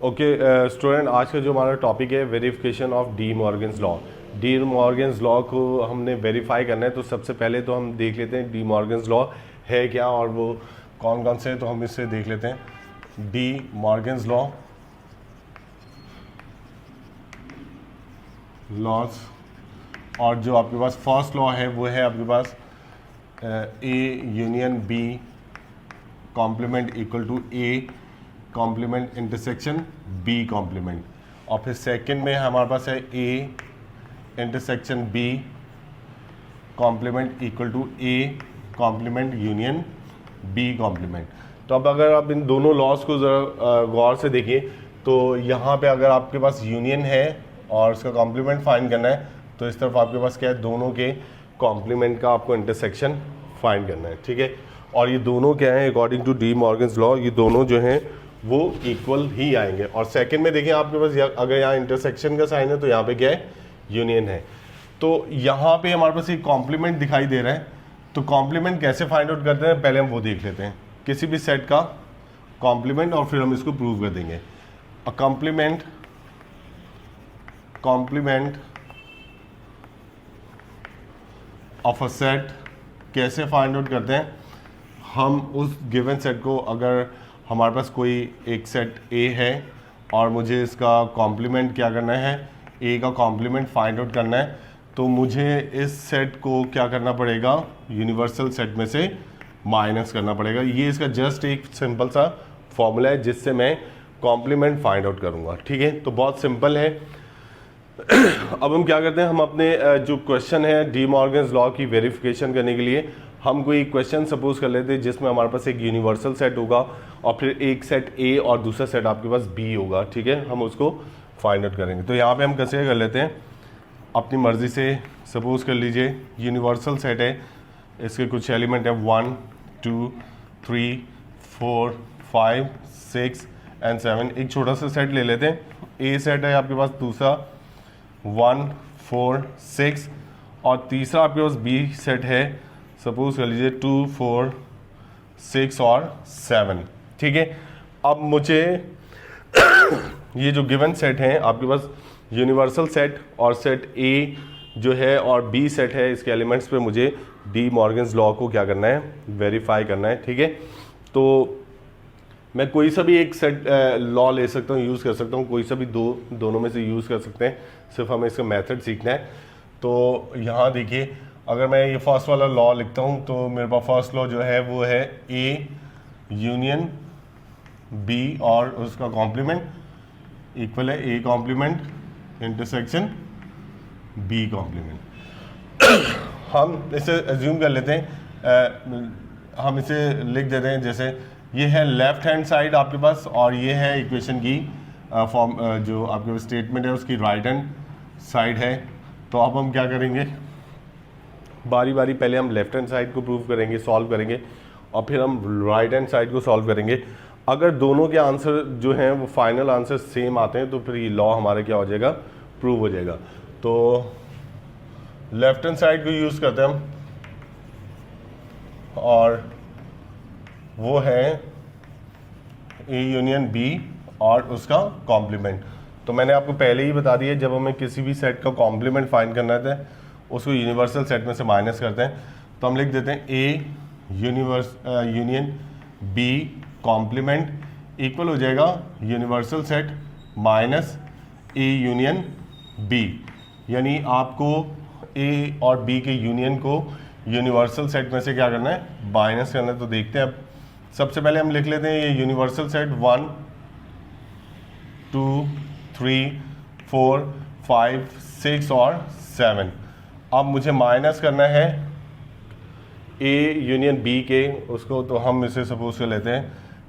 Okay student, आज का जो हमारा टॉपिक है verification of D Morgan's law. D Morgan's law को हमने वेरीफाई करना है, तो सबसे पहले तो हम देख लेते हैं डी मॉर्गन्स लॉ है क्या और वो कौन कौन से, तो हम इससे देख लेते हैं डी मॉर्गन्स लॉज। और जो आपके पास फर्स्ट लॉ है वो है आपके पास A union B complement equal to A complement intersection B complement. और फिर सेकंड में हमारे पास है A intersection B complement equal to A complement union B complement. तो अब अगर आप इन दोनों लॉज को ज़रा गौर से देखिए, तो यहाँ पे अगर आपके पास यूनियन है और उसका कॉम्प्लीमेंट फाइंड करना है, तो इस तरफ आपके पास क्या है, दोनों के कॉम्प्लीमेंट का आपको इंटरसेक्शन फाइंड करना है, ठीक है। और ये दोनों क्या है, according to De Morgan's law, ये दोनों जो हैं वो इक्वल ही आएंगे। और सेकंड में देखिए आपके पास अगर यहाँ इंटरसेक्शन का साइन है तो यहाँ पे क्या है, यूनियन है। तो यहाँ पे हमारे पास एक कॉम्प्लीमेंट दिखाई दे रहा है, तो कॉम्प्लीमेंट कैसे फाइंड आउट करते हैं, पहले हम वो देख लेते हैं। किसी भी सेट का कॉम्प्लीमेंट और फिर हम इसको प्रूव कर देंगे। A compliment of a set कैसे फाइंड आउट करते हैं, हम उस गिवन सेट को, अगर हमारे पास कोई एक सेट ए है और मुझे इसका कॉम्प्लीमेंट क्या करना है, ए का कॉम्प्लीमेंट फाइंड आउट करना है, तो मुझे इस सेट को क्या करना पड़ेगा, यूनिवर्सल सेट में से माइनस करना पड़ेगा। ये इसका जस्ट एक सिंपल सा फॉर्मूला है जिससे मैं कॉम्प्लीमेंट फाइंड आउट करूँगा, ठीक है। तो बहुत सिंपल है। अब हम क्या करते हैं, हम अपने जो क्वेश्चन है डी मॉर्गन्स लॉ की वेरिफिकेशन करने के लिए हम कोई क्वेश्चन सपोज कर लेते हैं जिसमें हमारे पास एक यूनिवर्सल सेट होगा और फिर एक सेट ए और दूसरा सेट आपके पास बी होगा, ठीक है। हम उसको फाइंड आउट करेंगे। तो यहाँ पे हम कैसे कर लेते हैं, अपनी मर्जी से सपोज कर लीजिए यूनिवर्सल सेट है, इसके कुछ एलिमेंट है 1 2 3 4 5 6 एंड 7। एक छोटा सा सेट ले लेते हैं, ए सेट है आपके पास, दूसरा 1 4 6 और तीसरा आपके पास बी सेट है, सपोज कर लीजिए 2 4 6 और 7, ठीक है। अब मुझे ये जो गिवन सेट हैं आपके पास, यूनिवर्सल सेट और सेट ए जो है और बी सेट है, इसके एलिमेंट्स पे मुझे डी मॉर्गन्स लॉ को क्या करना है, वेरीफाई करना है, ठीक है। तो मैं कोई सा भी एक सेट लॉ ले सकता हूँ, यूज़ कर सकता हूँ, कोई सा भी दोनों में से यूज़ कर सकते हैं, सिर्फ हमें इसका मेथड सीखना है। तो यहाँ देखिए, अगर मैं ये फर्स्ट वाला लॉ लिखता हूँ तो मेरे पास फर्स्ट लॉ जो है वो है ए यूनियन बी और उसका कॉम्प्लीमेंट इक्वल है A complement intersection B complement. हम इसे एज्यूम कर लेते हैं, हम इसे लिख देते हैं जैसे ये है लेफ्ट हैंड साइड आपके पास और ये है इक्वेशन की फॉर्म, जो आपके पास स्टेटमेंट है उसकी राइट हैंड साइड है। तो अब हम क्या करेंगे, बारी बारी पहले हम लेफ्ट हैंड साइड को प्रूव करेंगे, सॉल्व करेंगे, और फिर हम राइट हैंड साइड को सॉल्व करेंगे। अगर दोनों के आंसर जो हैं वो फाइनल आंसर सेम आते हैं तो फिर ये लॉ हमारा क्या हो जाएगा, प्रूव हो जाएगा। तो लेफ्ट हैंड साइड को यूज़ करते हैं हम, और वो है ए यूनियन बी और उसका कॉम्प्लीमेंट। तो मैंने आपको पहले ही बता दिया, जब हमें किसी भी सेट का कॉम्प्लीमेंट फाइंड करना है उसको यूनिवर्सल सेट में से माइनस करते हैं। तो हम लिख देते हैं A union B complement equal हो जाएगा universal set minus A union B, यानी आपको ए और बी के यूनियन को यूनिवर्सल सेट में से क्या करना है, माइनस करना है। तो देखते हैं, अब सबसे पहले हम लिख लेते हैं ये यूनिवर्सल सेट 1 2 3 4 5 6 और 7। अब मुझे माइनस करना है ए यूनियन बी के उसको, तो हम इसे सपोज कर लेते हैं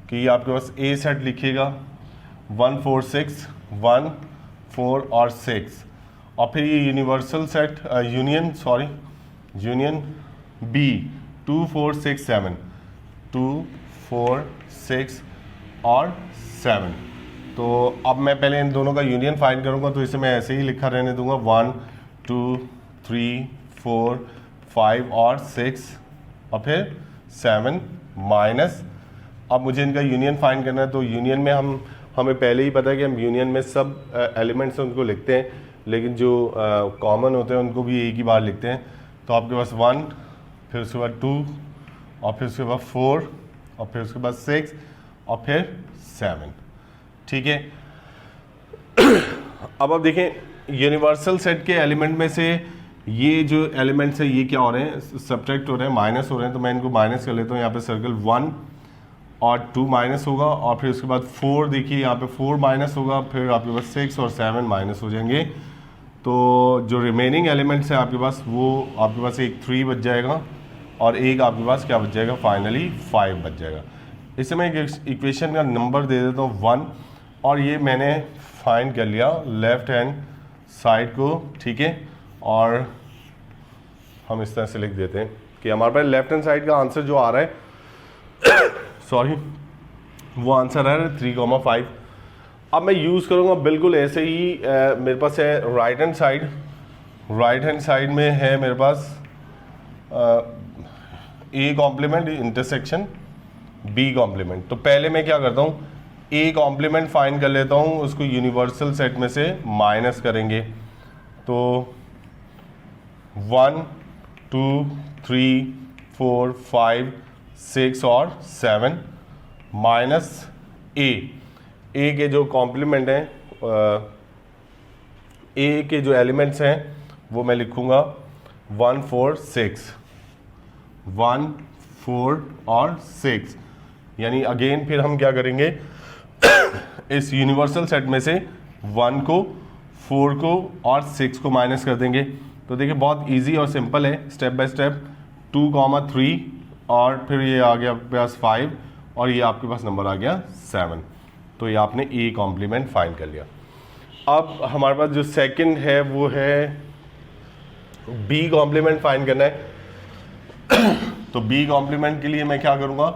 कि आपके पास ए सेट लिखिएगा 1 4 6 1 4 और 6, और फिर ये यूनिवर्सल सेट यूनियन बी 2 4 6 7 2 4 6 और 7। तो अब मैं पहले इन दोनों का यूनियन फाइंड करूंगा, तो इसे मैं ऐसे ही लिखा रहने दूंगा 1 2 3 4 5 और 6 और फिर 7 माइनस। अब मुझे इनका यूनियन फाइंड करना है, तो यूनियन में हमें पहले ही पता है कि हम यूनियन में सब एलिमेंट्स उनको लिखते हैं, लेकिन जो कॉमन होते हैं उनको भी एक ही बार लिखते हैं। तो आपके पास 1, फिर उसके बाद 2, और फिर उसके बाद 4, और फिर उसके बाद 6, और फिर 7। ठीक है। अब आप देखें यूनिवर्सल सेट के एलिमेंट में से ये जो एलिमेंट्स है ये क्या हो रहे हैं, सब्ट्रैक्ट हो रहे हैं, माइनस हो रहे हैं। तो मैं इनको माइनस कर लेता हूँ। यहाँ पे सर्कल 1 और 2 माइनस होगा, और फिर उसके बाद 4, देखिए यहाँ पे 4 माइनस होगा, फिर आपके पास 6 और 7 माइनस हो जाएंगे। तो जो रिमेनिंग एलिमेंट्स है आपके पास, वो आपके पास एक 3 बच जाएगा, और एक आपके पास क्या बच जाएगा, फाइनली 5 बच जाएगा। इससे मैं एक इक्वेशन का नंबर दे देता हूँ 1, और ये मैंने फाइंड कर लिया लेफ्ट हैंड साइड को। ठीक है, और हम इस तरह से लिख देते हैं कि हमारे पास लेफ्ट हैंड साइड का आंसर जो आ रहा है सॉरी, वो आंसर है 3,5। अब मैं यूज़ करूँगा बिल्कुल ऐसे ही। मेरे पास है right hand side, right hand side में है मेरे पास A complement intersection B complement. तो पहले मैं क्या करता हूँ, ए कॉम्प्लीमेंट फाइंड कर लेता हूँ, उसको यूनिवर्सल सेट में से माइनस करेंगे। तो 1, 2, 3, 4, 5, 6 और 7 माइनस ए के जो कॉम्प्लीमेंट हैं, ए के जो एलिमेंट्स हैं वो मैं लिखूंगा 1, 4, 6, 1, 4 और 6। यानी अगेन फिर हम क्या करेंगे, इस यूनिवर्सल सेट में से 1 को, 4 को और 6 को माइनस कर देंगे। तो देखिए बहुत इजी और सिंपल है, स्टेप बाय स्टेप। 2, 3 और फिर ये आ गया आपके पास 5, और ये आपके पास नंबर आ गया 7। तो ये आपने ए कॉम्प्लीमेंट फाइंड कर लिया। अब हमारे पास जो सेकंड है वो है बी कॉम्प्लीमेंट फाइंड करना है। तो बी कॉम्प्लीमेंट के लिए मैं क्या करूँगा,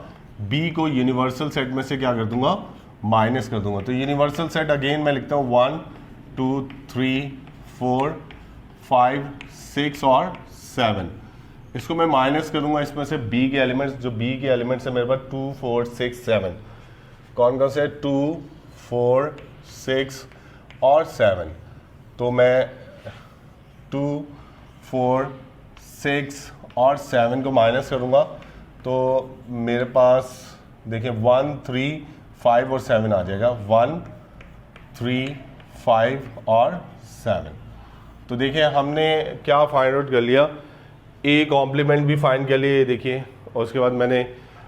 बी को यूनिवर्सल सेट में से क्या कर दूंगा, माइनस कर दूंगा। तो यूनिवर्सल सेट अगेन मैं लिखता हूँ 1, 2, 3, 4, 5, 6 और 7। इसको मैं माइनस करूंगा इसमें से बी के एलिमेंट्स। जो बी के एलिमेंट्स है मेरे पास 2, 4, 6, 7। कौन कौन से, 2, 4, 6 और 7। तो मैं 2, 4, 6 और 7 को माइनस करूंगा। तो मेरे पास देखिए 1, 3, 5 और 7 आ जाएगा, 1, 3, 5 और 7। तो देखिए हमने क्या फाइंड आउट कर लिया, ए कॉम्प्लीमेंट भी फाइंड कर लिया, ये देखिए, और उसके बाद मैंने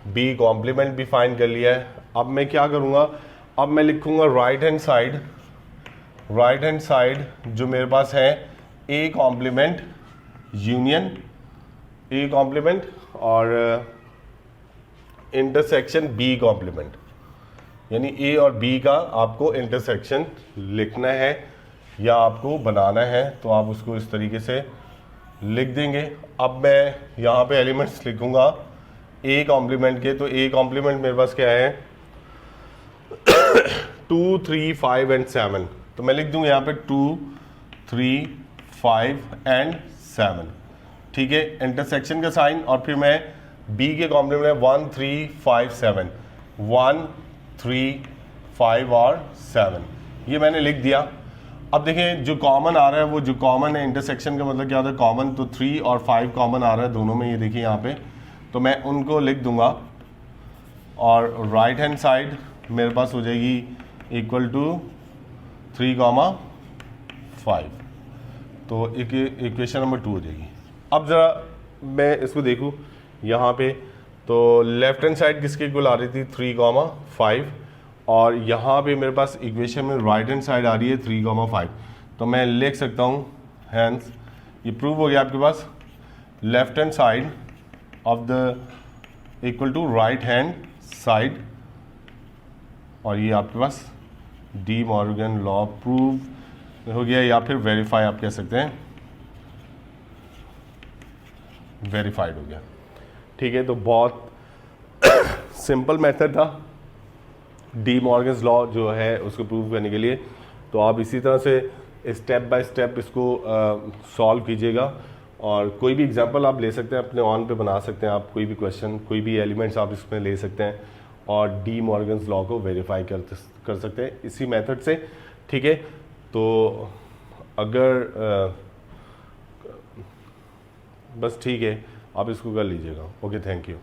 बी कॉम्प्लीमेंट भी फाइंड कर लिया है। अब मैं क्या करूँगा, अब मैं लिखूँगा right hand side, right hand side जो मेरे पास है A complement union A complement और इंटरसेक्शन बी कॉम्प्लीमेंट, यानी ए और बी का आपको इंटरसेक्शन लिखना है या आपको बनाना है, तो आप उसको इस तरीके से लिख देंगे। अब मैं यहाँ पे एलिमेंट्स लिखूँगा ए कॉम्प्लीमेंट के। तो ए कॉम्प्लीमेंट मेरे पास क्या है 2, 3, 5 एंड 7। तो मैं लिख दूँ यहाँ पे 2, 3, 5 एंड 7। ठीक है, इंटरसेक्शन का साइन, और फिर मैं बी के कॉम्प्लीमेंट है 1, 3, 5, 7, 1, 3, 5 और 7, ये मैंने लिख दिया। अब देखें जो कॉमन आ रहा है, वो जो कॉमन है इंटरसेक्शन का मतलब क्या होता है कॉमन, तो 3 और 5 कॉमन आ रहा है दोनों में, ये देखिए यहाँ पे। तो मैं उनको लिख दूंगा, और राइट हैंड साइड मेरे पास हो जाएगी इक्वल टू 3, 5। तो इक्वेशन नंबर 2 हो जाएगी। अब ज़रा मैं इसको देखूँ यहाँ पे, तो लेफ्ट हैंड साइड किसके इक्वल आ रही थी 3, 5, और यहाँ पे मेरे पास इक्वेशन में राइट हैंड साइड आ रही है 3, 5। तो मैं लिख सकता हूँ हैंस, ये प्रूव हो गया आपके पास, left hand side of the equal to right hand side, और ये आपके पास डी मॉर्गन लॉ प्रूव हो गया, या फिर वेरीफाई आप कह सकते हैं, वेरीफाइड हो गया। ठीक है, तो बहुत सिंपल मेथड था डी मॉर्गन्स लॉ जो है उसको प्रूव करने के लिए। तो आप इसी तरह से स्टेप बाय स्टेप इसको सॉल्व कीजिएगा, और कोई भी एग्जांपल आप ले सकते हैं, अपने ऑन पे बना सकते हैं आप, कोई भी क्वेश्चन, कोई भी एलिमेंट्स आप इसमें ले सकते हैं, और डी मॉर्गन्स लॉ को वेरीफाई कर सकते हैं इसी मेथड से, ठीक है। तो अगर बस ठीक है, आप इसको कर लीजिएगा। Okay, thank you.